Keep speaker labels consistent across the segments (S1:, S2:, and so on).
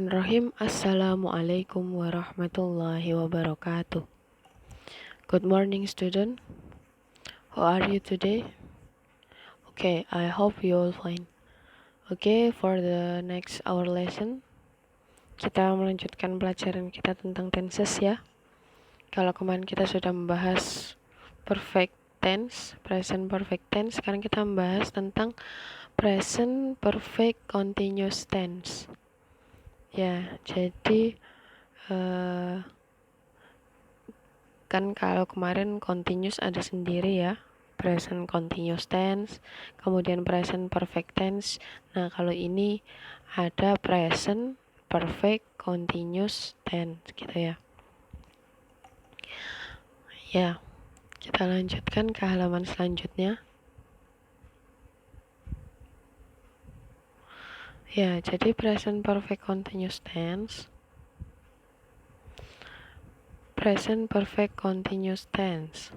S1: Bismillahirrahmanirrahim. Assalamualaikum warahmatullahi wabarakatuh. Good morning, student. How are you today? Okay, I hope you all fine. Okay, for the next hour lesson, kita melanjutkan pelajaran kita tentang tenses ya. Kalau kemarin kita sudah membahas perfect tense, present perfect tense, sekarang kita membahas tentang present perfect continuous tense. Ya, jadi kan kalau kemarin continuous ada sendiri ya, present continuous tense, kemudian present perfect tense. Nah, kalau ini ada present perfect continuous tense gitu ya. Ya, kita lanjutkan ke halaman selanjutnya. Ya, jadi present perfect continuous tense. Present perfect continuous tense.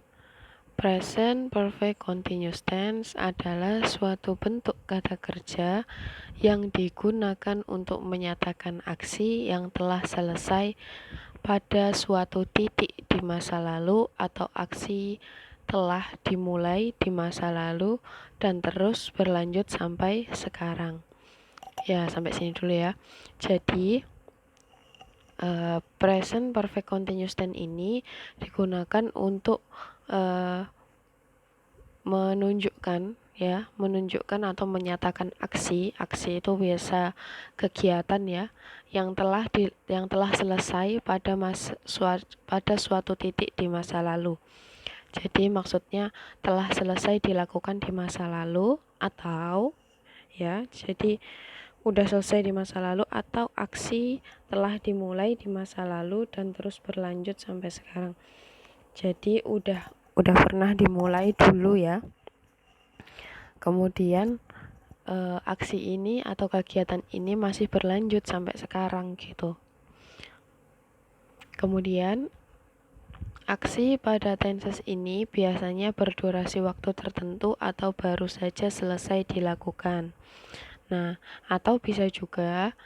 S1: Present perfect continuous tense adalah suatu bentuk kata kerja yang digunakan untuk menyatakan aksi yang telah selesai pada suatu titik di masa lalu atau aksi telah dimulai di masa lalu dan terus berlanjut sampai sekarang. Ya, sampai sini dulu ya. Jadi present perfect continuous tense ini digunakan untuk menunjukkan atau menyatakan aksi itu biasa kegiatan ya yang telah selesai pada suatu titik di masa lalu. Jadi maksudnya telah selesai dilakukan di masa lalu atau ya, jadi udah selesai di masa lalu atau aksi telah dimulai di masa lalu dan terus berlanjut sampai sekarang. Jadi udah pernah dimulai dulu ya. Kemudian aksi ini atau kegiatan ini masih berlanjut sampai sekarang gitu. Kemudian aksi pada tenses ini biasanya berdurasi waktu tertentu atau baru saja selesai dilakukan. Nah, atau bisa juga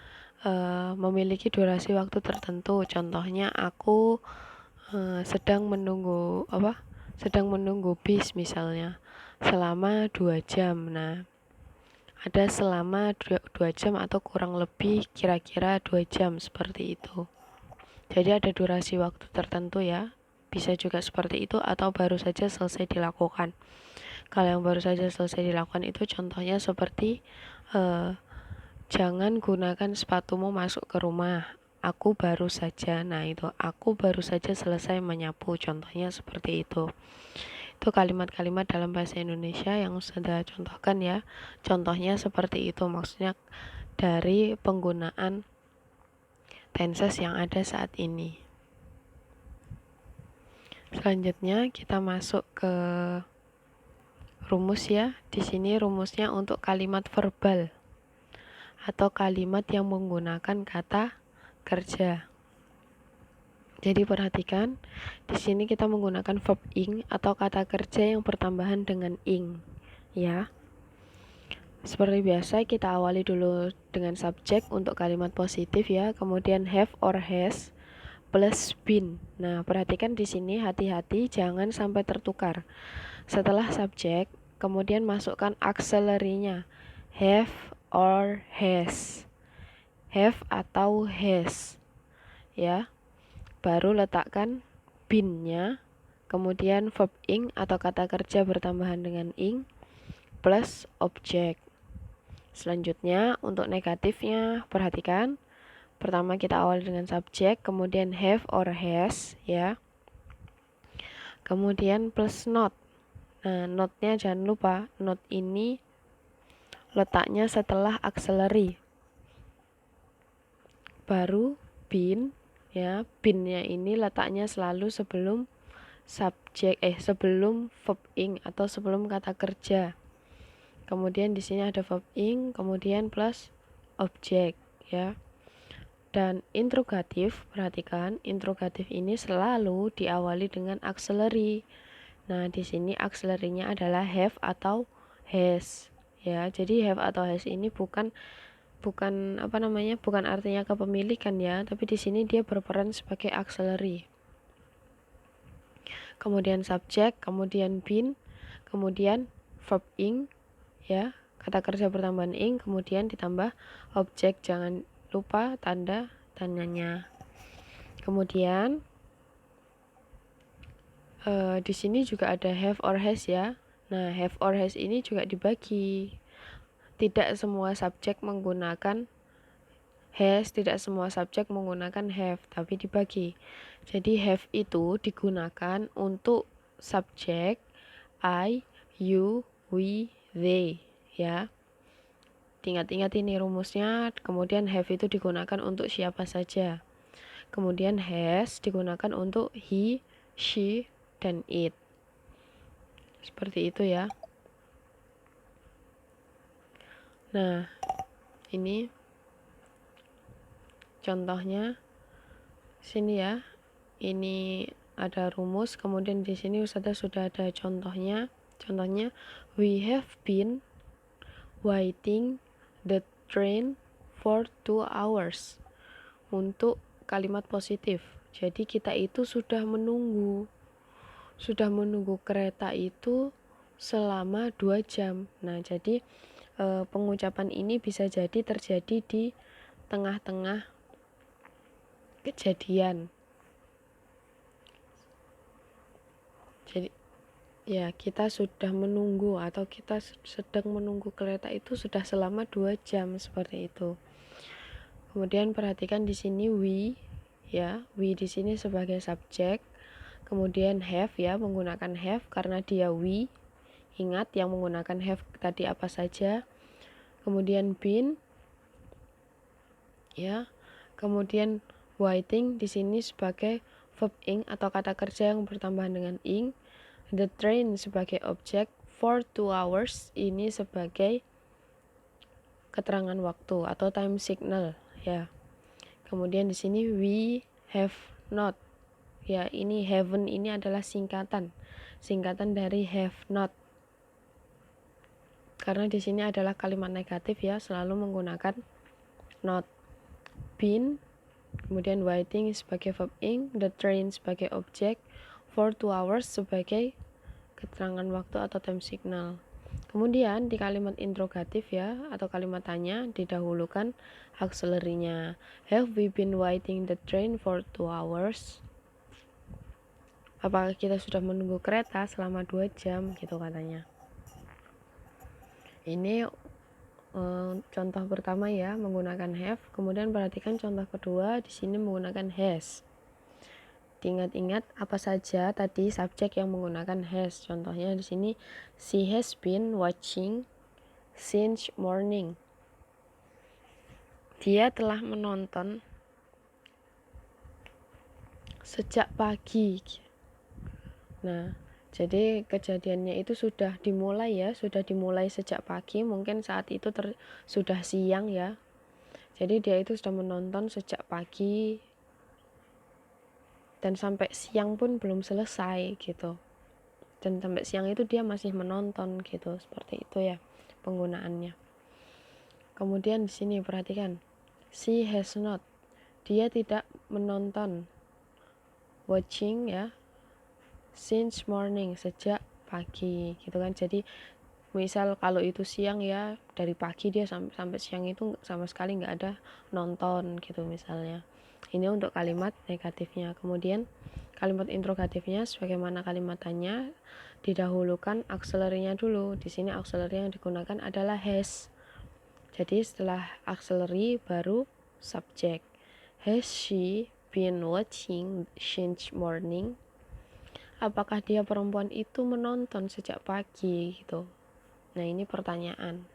S1: memiliki durasi waktu tertentu. Contohnya aku sedang menunggu bis misalnya selama 2 jam. Nah, ada selama 2 jam atau kurang lebih kira-kira 2 jam seperti itu. Jadi ada durasi waktu tertentu ya. Bisa juga seperti itu atau baru saja selesai dilakukan. Kalau yang baru saja selesai dilakukan itu contohnya seperti jangan gunakan sepatumu masuk ke rumah. Aku baru saja. Nah, itu aku baru saja selesai menyapu. Contohnya seperti itu. Itu kalimat-kalimat dalam bahasa Indonesia yang sudah contohkan ya. Contohnya seperti itu, maksudnya dari penggunaan tenses yang ada saat ini. Selanjutnya kita masuk ke rumus ya. Di sini rumusnya untuk kalimat verbal atau kalimat yang menggunakan kata kerja. Jadi perhatikan, di sini kita menggunakan verb ing atau kata kerja yang bertambahan dengan ing, ya. Seperti biasa kita awali dulu dengan subjek untuk kalimat positif ya, kemudian have or has plus been. Nah, perhatikan di sini hati-hati jangan sampai tertukar. Setelah subjek, kemudian masukkan auxiliary-nya have or has. Have atau has. Ya. Baru letakkan been-nya, kemudian verb ing atau kata kerja bertambahan dengan ing plus objek. Selanjutnya untuk negatifnya perhatikan. Pertama kita awali dengan subjek, kemudian have or has ya. Kemudian plus not. Nah, not-nya jangan lupa, not ini letaknya setelah auxiliary. Baru been ya, been-nya ini letaknya selalu sebelum sebelum verb ing atau sebelum kata kerja. Kemudian di sini ada verb ing, kemudian plus objek ya. Dan interrogatif, perhatikan, interrogatif ini selalu diawali dengan auxiliary. Nah, di sini auxiliary-nya adalah have atau has ya. Jadi have atau has ini bukan bukan bukan artinya kepemilikan ya, tapi di sini dia berperan sebagai auxiliary. Kemudian subjek, kemudian been, kemudian verb ing ya, kata kerja bertambahan ing, kemudian ditambah objek, jangan lupa tanda tanyanya. Kemudian di sini juga ada have or has ya. Nah, have or has ini juga dibagi. Tidak semua subjek menggunakan has, tidak semua subjek menggunakan have, tapi dibagi. Jadi have itu digunakan untuk subjek I, you, we, they ya. Ingat-ingat ini rumusnya. Kemudian have itu digunakan untuk siapa saja. Kemudian has digunakan untuk he, she, dan it. Seperti itu ya. Nah, ini contohnya sini ya. Ini ada rumus, kemudian di sini Ustazah sudah ada contohnya. Contohnya, we have been waiting the train for 2 hours. Untuk kalimat positif. Jadi kita itu sudah menunggu kereta itu selama 2 jam. Nah, jadi pengucapan ini bisa jadi terjadi di tengah-tengah kejadian. Jadi ya, kita sudah menunggu atau kita sedang menunggu kereta itu sudah selama 2 jam seperti itu. Kemudian perhatikan di sini we ya, we di sini sebagai subjek. Kemudian have ya, menggunakan have karena dia we. Ingat yang menggunakan have tadi apa saja. Kemudian been ya. Kemudian waiting di sini sebagai verb ing atau kata kerja yang bertambahan dengan ing. The train sebagai objek, for 2 hours ini sebagai keterangan waktu atau time signal ya. Kemudian di sini we have not ya, ini haven't ini adalah singkatan dari have not. Karena di sini adalah kalimat negatif ya, selalu menggunakan not. Been, kemudian waiting sebagai verb ing, the train sebagai objek, for 2 hours sebagai keterangan waktu atau time signal. Kemudian di kalimat interrogatif ya, atau kalimat tanya, didahulukan auxiliary-nya. Have we been waiting the train for 2 hours? Apakah kita sudah menunggu kereta selama 2 jam gitu katanya. Ini contoh pertama ya, menggunakan have. Kemudian perhatikan contoh kedua, di sini menggunakan has. Diingat-ingat apa saja tadi subjek yang menggunakan has. Contohnya di sini, she has been watching since morning. Dia telah menonton sejak pagi. Nah, jadi kejadiannya itu sudah dimulai ya, sudah dimulai sejak pagi, mungkin saat itu sudah siang ya. Jadi dia itu sudah menonton sejak pagi dan sampai siang pun belum selesai gitu. Dan sampai siang itu dia masih menonton gitu, seperti itu ya penggunaannya. Kemudian di sini perhatikan, she has not, dia tidak menonton, watching ya, since morning, sejak pagi gitu kan. Jadi misal kalau itu siang ya, dari pagi dia sampai siang itu sama sekali nggak ada nonton gitu misalnya. Ini untuk kalimat negatifnya. Kemudian kalimat interrogatifnya sebagaimana kalimat tanya, didahulukan auxiliary-nya dulu. Di sini auxiliary yang digunakan adalah has. Jadi setelah auxiliary baru subjek. Has she been watching since morning? Apakah dia perempuan itu menonton sejak pagi gitu. Nah, ini pertanyaan.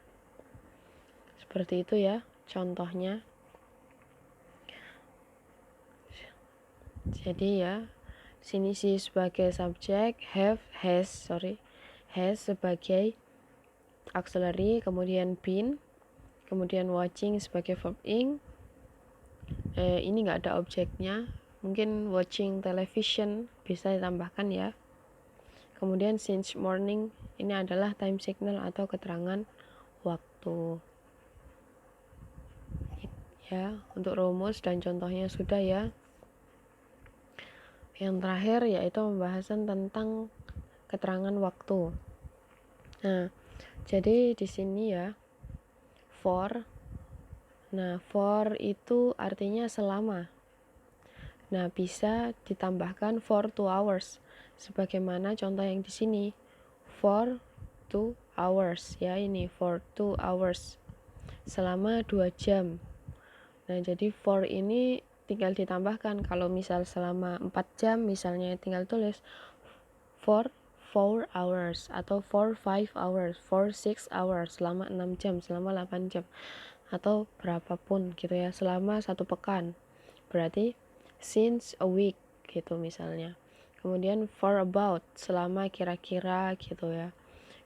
S1: Seperti itu ya contohnya. Jadi ya, sini sih sebagai subjek, has sebagai auxiliary, kemudian been, kemudian watching sebagai verb ing. Ini nggak ada objeknya, mungkin watching television bisa ditambahkan ya. Kemudian since morning ini adalah time signal atau keterangan waktu. Ya, untuk rumus dan contohnya sudah ya. Yang terakhir yaitu pembahasan tentang keterangan waktu. Nah, jadi di sini ya, for. Nah, for itu artinya selama. Nah, bisa ditambahkan for 2 hours. Sebagaimana contoh yang di sini. For 2 hours ya, ini for 2 hours. Selama 2 jam. Nah, jadi for ini tinggal ditambahkan. Kalau misal selama 4 jam misalnya tinggal tulis for 4 hours atau for 5 hours, for 6 hours, selama 6 jam, selama 8 jam atau berapapun gitu ya, selama 1 pekan. Berarti since a week gitu misalnya. Kemudian for about, selama kira-kira gitu ya.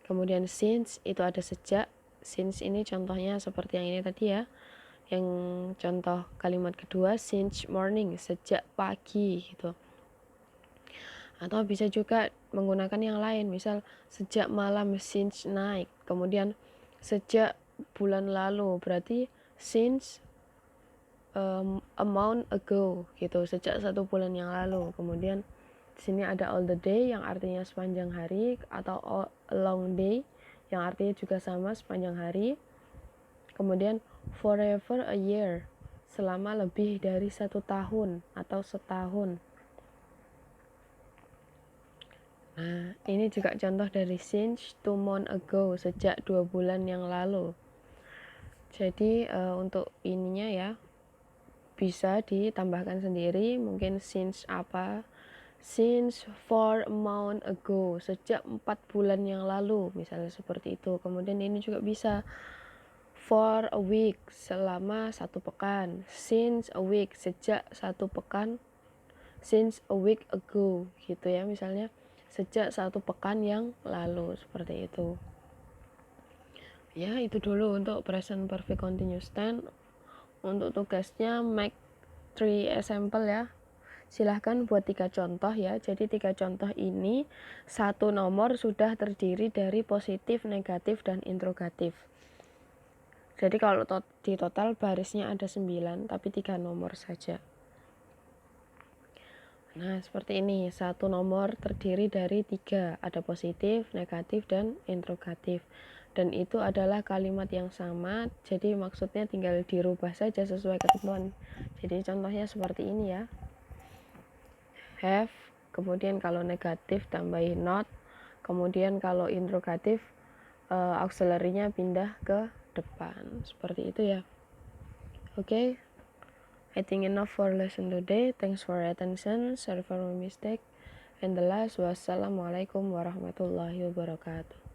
S1: Kemudian since itu ada sejak. Since ini contohnya seperti yang ini tadi ya. Yang contoh kalimat kedua since morning, sejak pagi gitu. Atau bisa juga menggunakan yang lain, misal sejak malam, since night. Kemudian sejak bulan lalu, berarti since a month ago gitu, sejak 1 bulan yang lalu. Kemudian di sini ada all the day yang artinya sepanjang hari, atau a long day yang artinya juga sama, sepanjang hari. Kemudian forever a year, selama lebih dari 1 tahun atau setahun. Nah, ini juga contoh dari since 2 months ago, sejak 2 bulan yang lalu. Jadi untuk ininya ya, bisa ditambahkan sendiri, mungkin since apa, since 4 months ago, sejak 4 bulan yang lalu, misalnya seperti itu. Kemudian ini juga bisa for a week, selama 1 pekan, since a week, sejak 1 pekan, since a week ago gitu ya, misalnya sejak 1 pekan yang lalu, seperti itu ya. Itu dulu untuk present perfect continuous tense. Untuk tugasnya make 3 example ya, silahkan buat 3 contoh ya. Jadi 3 contoh ini 1 nomor sudah terdiri dari positif, negatif, dan interrogatif. Jadi kalau di total barisnya ada 9, tapi 3 nomor saja. Nah, seperti ini. 1 nomor terdiri dari 3, ada positif, negatif, dan interrogatif. Dan itu adalah kalimat yang sama, jadi maksudnya tinggal dirubah saja sesuai ketentuan. Jadi contohnya seperti ini ya. Have, kemudian kalau negatif tambahin not, kemudian kalau interrogatif auxiliary-nya pindah ke depan. Seperti itu ya. Oke. I think enough for lesson today. Thanks for your attention. Sorry for my mistake. And the last, wassalamualaikum warahmatullahi wabarakatuh.